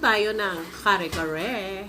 tayo ng kare-kare.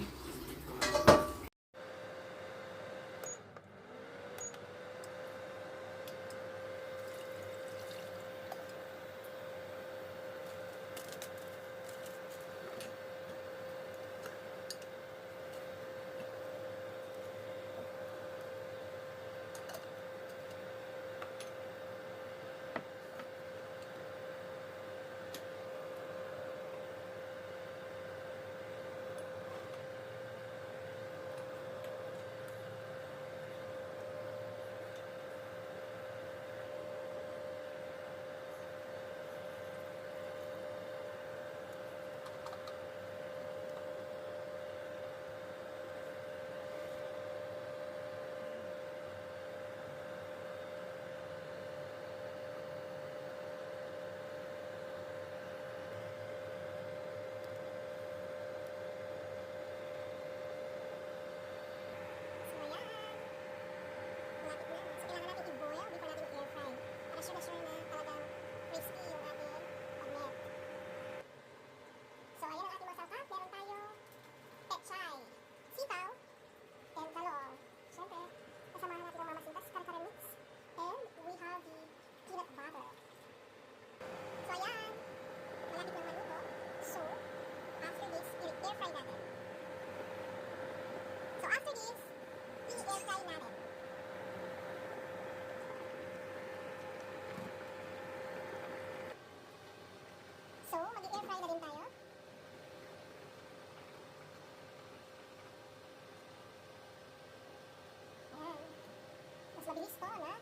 Mabilis po na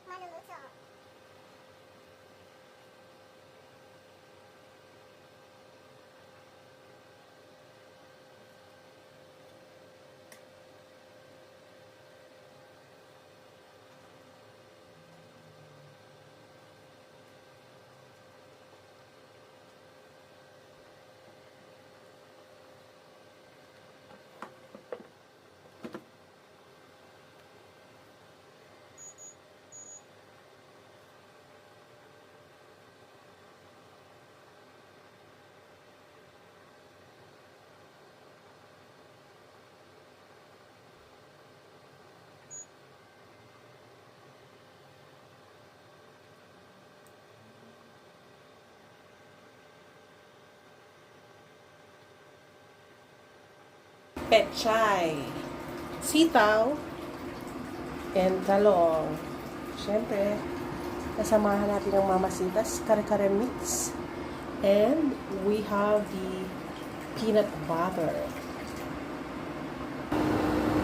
maluluto. Pechay, sitaw, and talong. Siyempre, kasamahan natin ng mamasitas, kare-kare mix. And we have the peanut butter.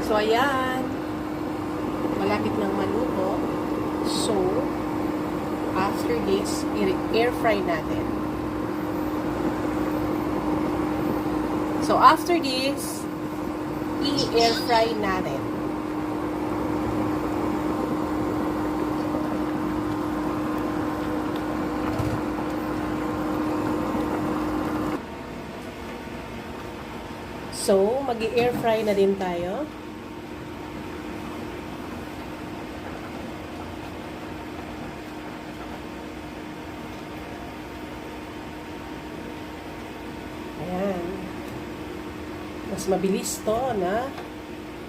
So, ayan. Malapit ng maluto. So, after this, air fry natin. So, after this, i-air fry natin. So, mag-i-air fry na din tayo. Ayan. Mas mabilis to na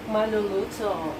maluluto.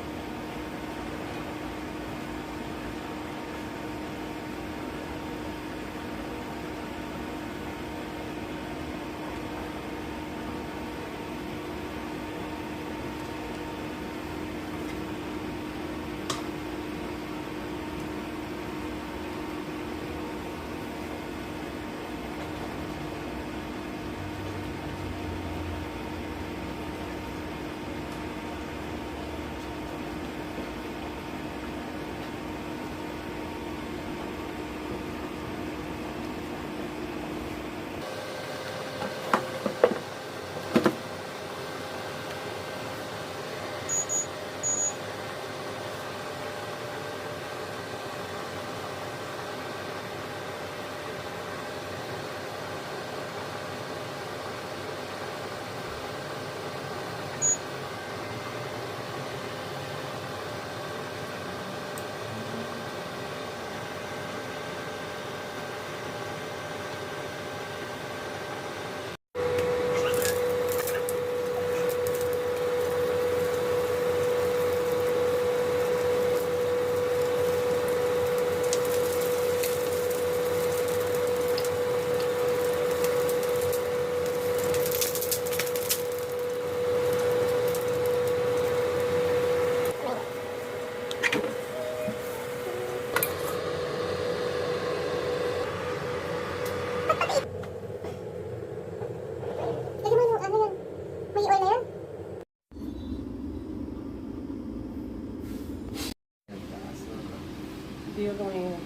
mo yun.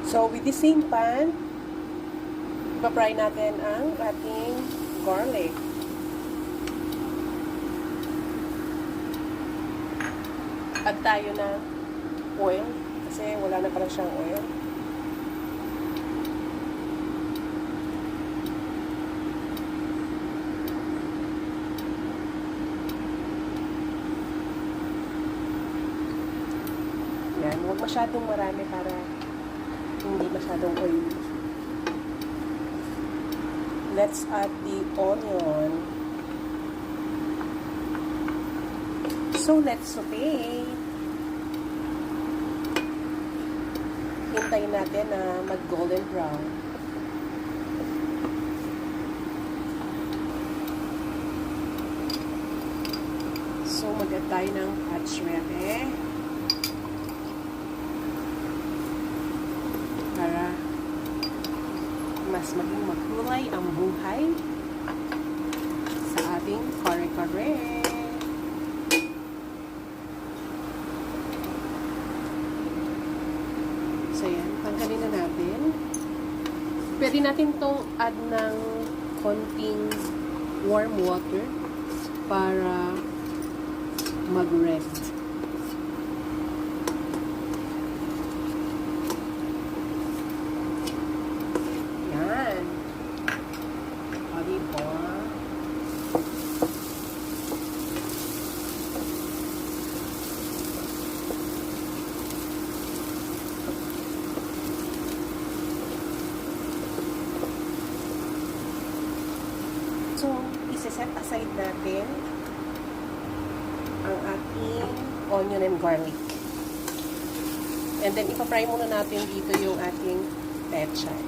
So, with the same pan, ipa-fry natin ang ating garlic. Add tayo ng oil kasi wala na pala siyang oil. Yan, huwag masyadong marami para hindi masyadong oily. Let's add the onion. So, let's saute. Hintayin natin na mag-golden brown. So, mag-add tayo ng atswete. Para mas maging makulay ang buhay sa ating kare-kare. So yan, tanggalin na natin. Pwede natin tong add ng konting warm water para mag-red. So, isa-set aside natin ang ating onion and garlic. And then, ipa-fry muna natin dito yung ating pechay.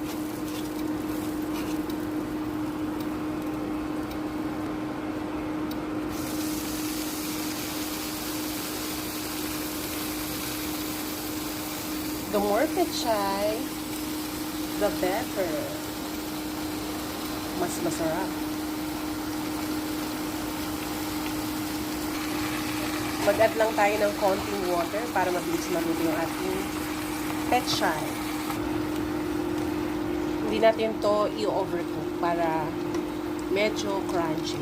The more pechay, the better. Mas masarap. Mag-add lang tayo ng konting water para mabilis maluto yung ating pechay. Hindi natin to i-overcook para medyo crunchy.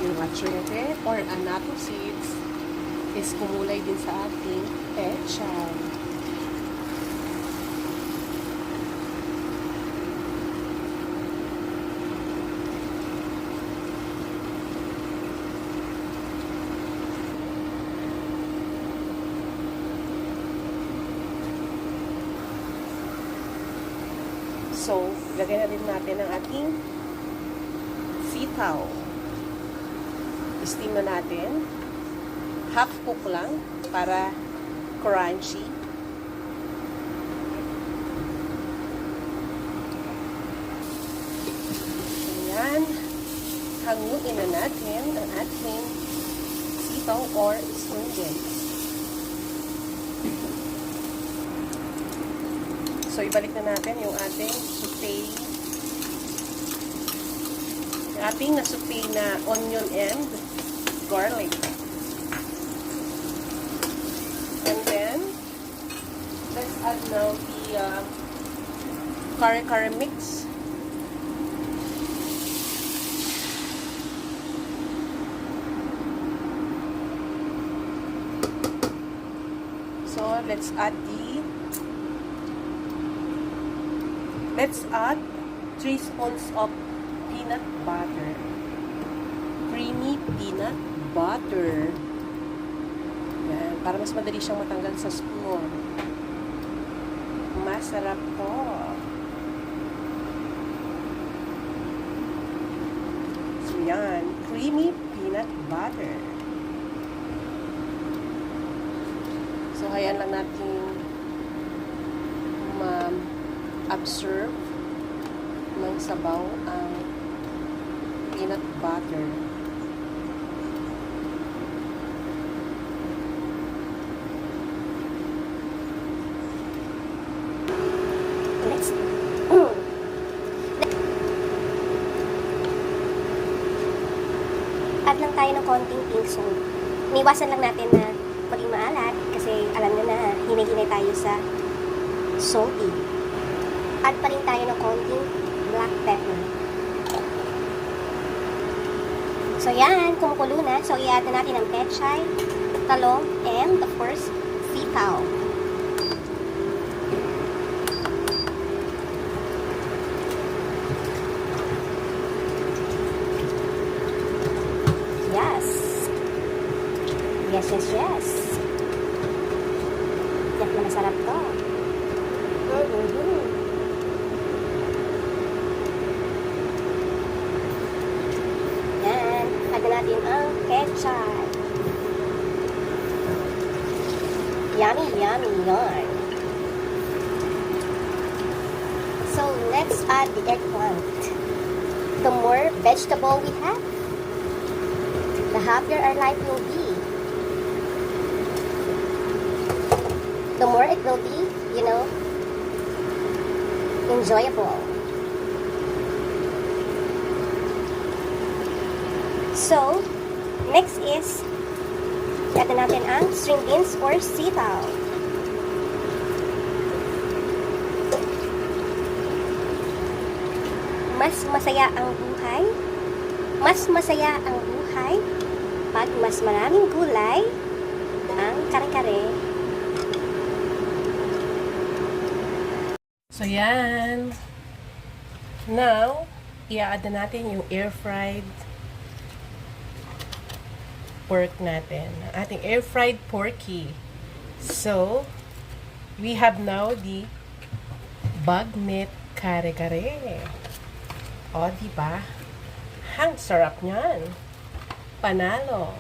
Yung atswete or annatto seeds is kumulay din sa ating pechay. So, lagay na din natin ang ating sitaw. Steam na natin. Half cook lang para crunchy. Ayan. Hanguin na natin ang ating sitaw or ingredients. So, ibalik na natin yung ating sauté. Yung ating na-sauté na onion and garlic. And then, let's add now the kare-kare mix. So, let's add 3 spoons of peanut butter. Creamy peanut butter. Yan, para mas madali siyang matanggal sa spoon. Masarap to. So, yan. Creamy peanut butter. So, hayaan lang natin ma-absorb ng sabaw ang peanut butter. Next. Add lang tayo ng konting pink salt. Iniwasan lang natin na maging maalat kasi alam nyo na hinay-hinay tayo sa salty. Add pa rin tayo ng konting black pepper. So yan, kumukulo na. So i-add na natin ang pechay, talong, and of course, sitaw. Yes. Yes, yes, yes. Yan na masarap to. Yan. Add natin ang ketchup. Yummy, yummy, yarn. So, let's add the eggplant. The more vegetable we have, the happier our life will be. The more it will be, enjoyable. So, next is, add natin ang string beans or sitaw. Mas masaya ang buhay. Mas masaya ang buhay pag mas maraming gulay ang kare-kare. So, yan. Now, i-add na natin yung air-fried pork natin. Ating air-fried porky. So, we have now the bagnet kare-kare. O, diba? Ang sarap niyan. Panalo.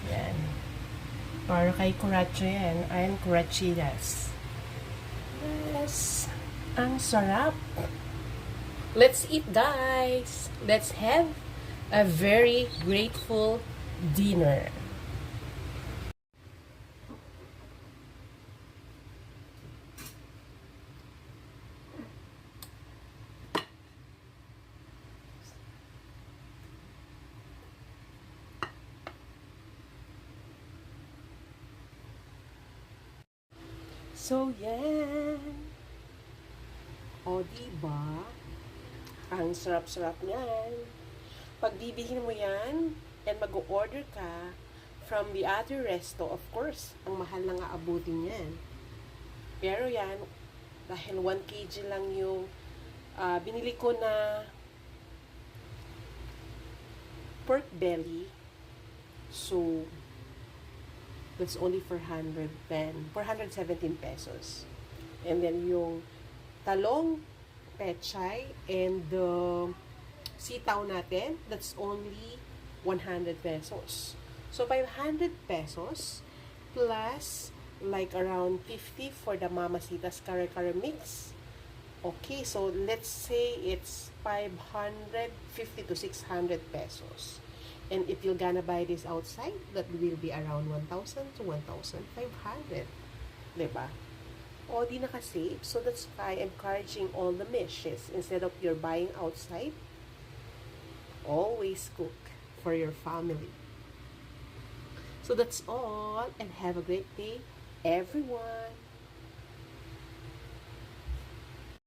Yan. Para kay Kuracho yan. Ayan, Kurachidas. Yes. Ang sarap. Let's eat, guys. Let's have a very grateful dinner. So, yan. O, diba? Ang sarap-sarap niyan. Pag bibihin mo yan, and mag-order ka from the other resto, of course, ang mahal na nga abutin yan. Pero yan, dahil 1 kg lang yung binili ko na pork belly, so, that's only 417 pesos. And then yung talong, pechay, and the sitaw natin, that's only 100 pesos. So, 500 pesos plus like around 50 for the Mamacita's kare-kare mix. Okay, so let's say it's 550 to 600 pesos. And if you're gonna buy this outside, that will be around 1,000 to 1,500. Diba? O, di nakasave. So, that's why I'm encouraging all the mishes. Instead of you're buying outside, always cook for your family. So, that's all. And have a great day, everyone.